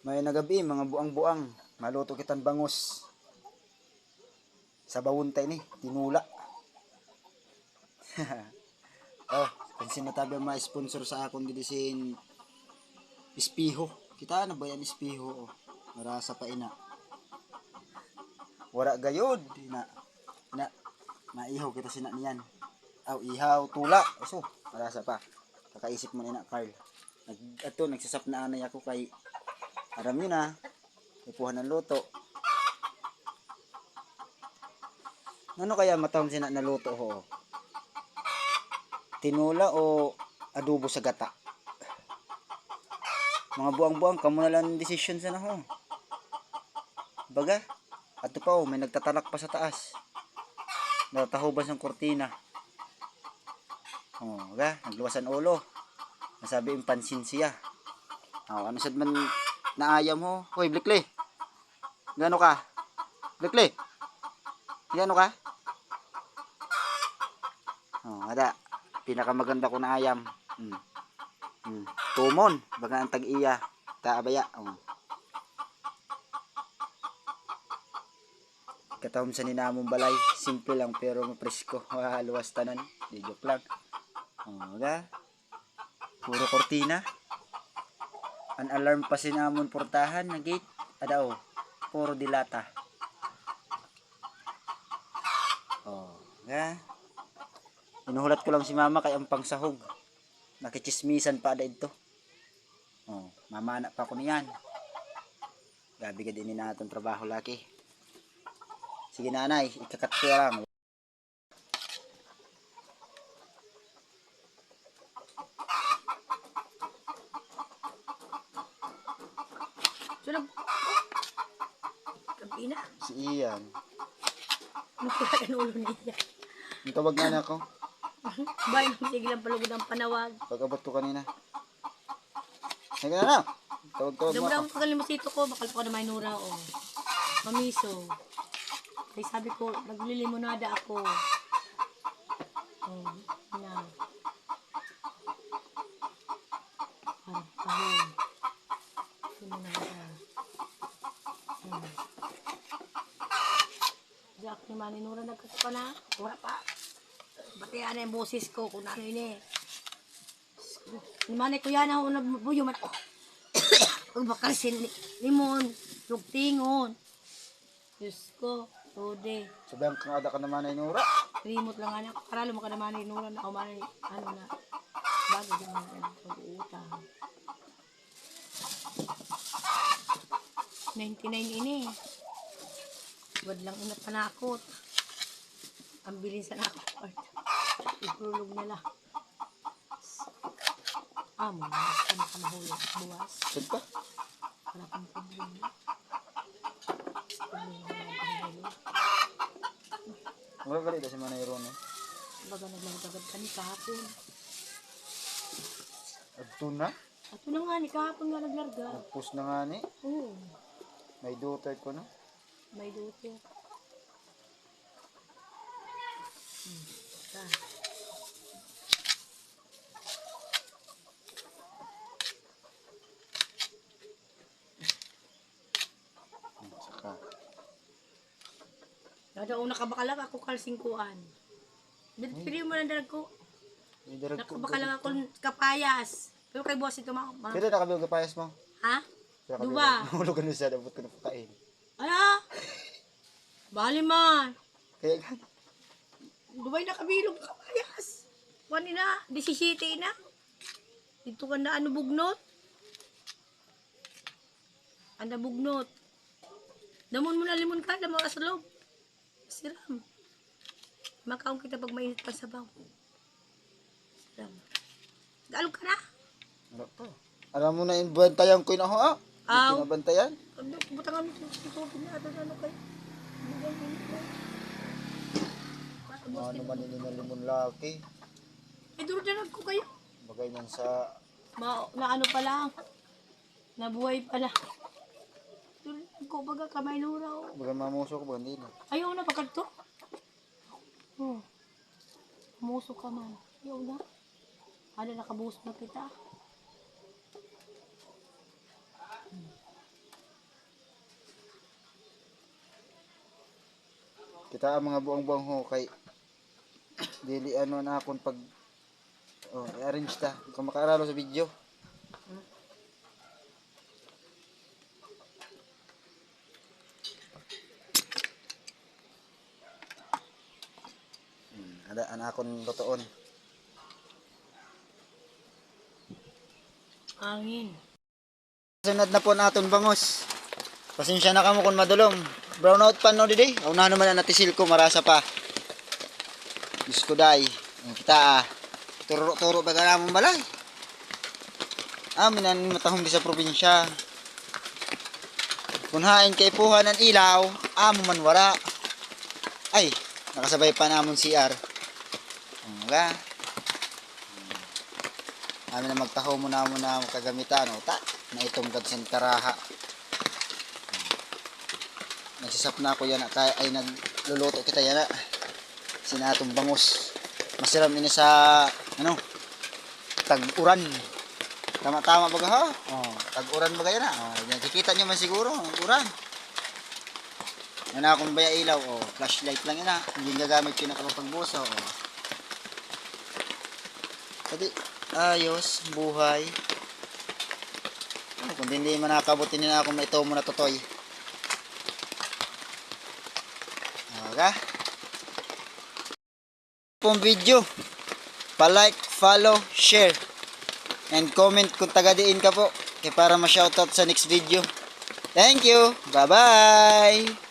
May nagabi, mga buang-buang. Maluto kitan bangus. Sa bawuntay ni, tinula. Oh, kung sinatabi ang mga sponsor sa akong didisin Espiho. Kita na ba yan Espiho? Oh. Marasa pa ina. Wara gayod. Na, maihaw kita sina niyan. Aw, ihaw, tula. Eso, marasa pa. Kakaisip mo na Carl. Nagsasap na anay ako kay aram nyo na. Ipuhan ng luto. Ano kaya matawag sina na luto ho? Tinula o adobo sa gata? Mga buang-buang, kamo na lang decision sa na ho. Baga, ato pa may nagtatalak pa sa taas. Natahubas ng kortina. Oh, baga, nagluwasan ulo. Nasabi yung pansin siya. Oh, ano sad man naayam ho? Hoy, Blikli. Gano ka? Blikli. Gano ka? Oh, ada. Pinakamaganda ko na ayam. Tumon, baga ang tag-iya. Taabaya. Oh. Katawom sa ninamong balay, simple lang pero mapresko. Luwas tanan. Di joke lang. Oh, baga. Puro kortina. An alarm pa sinamon portahan na gate. Adaw. Puro dilata. Oh, baga. Inuhulat ko lang si mama kay ang pangsahog. Nakichismisan pa ada ito. Oh, mamana pa ko niyan. Gabi ka din na itong trabaho laki. Sige nanay, ikakat ko lang. Sunod. Gabi na. Si Ian. Ano kaya ang ulo niya? Ang tawag nga na ako. Bayan ng sige lang palugod ang panawag. Pag-abot ko kanina. Sige na na. Tawag-tawag mo Damdam ako. ko kalimusito ko. Bakal pa ko na may nura o. Mamiso. Ay sabi ko, naglilimonada ako. Oh, na. Parang kahon. Limonada. Jack ni Maninura nagkatuka na. Wala pa. Batihan na yung boses ko kung ano yun eh. Ni Manay ko yan ako nabuyo man ako. Pag bakal limon, lugtingon. Diyos ko, tode. Sabihan kang ada ka naman ay Nora. Remote lang nga ako. Karalo mo ka naman Nura na ako manay, ano na. Bago din naman pag-uutang. 99 ini. Wad lang inat panakot. Ang bilin sa nakot. Iprulog nila. Amo, ano ka mahulog? Buwas. Saan pa? Para kang problema. Wala galit si Manay Ron eh. Baga naglalagagad ka ni kahapon. Agto na. Ato na nga ni kahapon nga naglarga. Nagpost na nga ni. Oo. May daughter ko na. May dote. Ta. Saka. Nada una kabakalag ako kalsingkuan. Pili mo lang dalag ko. May darag ko. Nakabakalag ako kapayas. Pero kay boss ito ma. Pero nakabilog ka payas mo. Ha? Pero Duba. Mahulog ka na siya. Dabot ka na pakain. Ala. Bali man. Kaya gan. Dubay na kabilog kapayas. Wani na. 17 na. Dito ka na ano bugnot. Anda bugnot. Damon mo na limon ka. Damon ka sa loob. Siram. Makaon kita pag mainit pa sabaw. Siram. Galog ka na. Ano pa? Alam mo na yung bantayan ko yun ako ah. Aw. Yung binabantayan. Butangan mo sa tubig na ito. Ano kayo? Ano man yun na limon laki. Idurdalag ko kayo. Bagay yan sa... Na ano pa lang. Nabuhay pala. Idurdalag ko baga kamay nuraw. Bagay mamuso ko ba? Hindi na. Ayaw na pagkat to. Oh. Muso ka man. Ayaw na. Ano nakabuhos na kita. Kita ang mga buang-buang ho kay dili ano na akon pag i-arrange ta kung makaaralo sa video. Ada ana akon lutoon. Angin. Sunod na po naton bangos. Pasensya na kamo kung madulom. Brownout pa no didi. Una naman na natisil ko marasa pa. Diyos ko day. Kita turo-turo ba ka namang balay? Minan matahong di sa probinsya. Kung hain kay puha ng ilaw, man wala. Ay, nakasabay pa namon CR. Nga. Amin na magtaho mo na kagamitan. Ta, na itong gadsan karaha. Nagsisap na ako yan. Ay, nagluluto kita yan. Sinatong bangus. Masiram ini sa, tag-uran. Tama-tama baga ha? Tag-uran baga yan ha? Kikita nyo man siguro, uran. Yan na akong baya ilaw. Flashlight lang yan ha. Hindi gagamit ko na kapagbuso. Pwede, ayos, buhay. Kung hindi man nakabutin nila akong ito muna totoy. Okay. Pong video. Pa-like, follow, share. And comment kung taga-diin ka po. Kaya para ma-shoutout sa next video. Thank you. Bye-bye.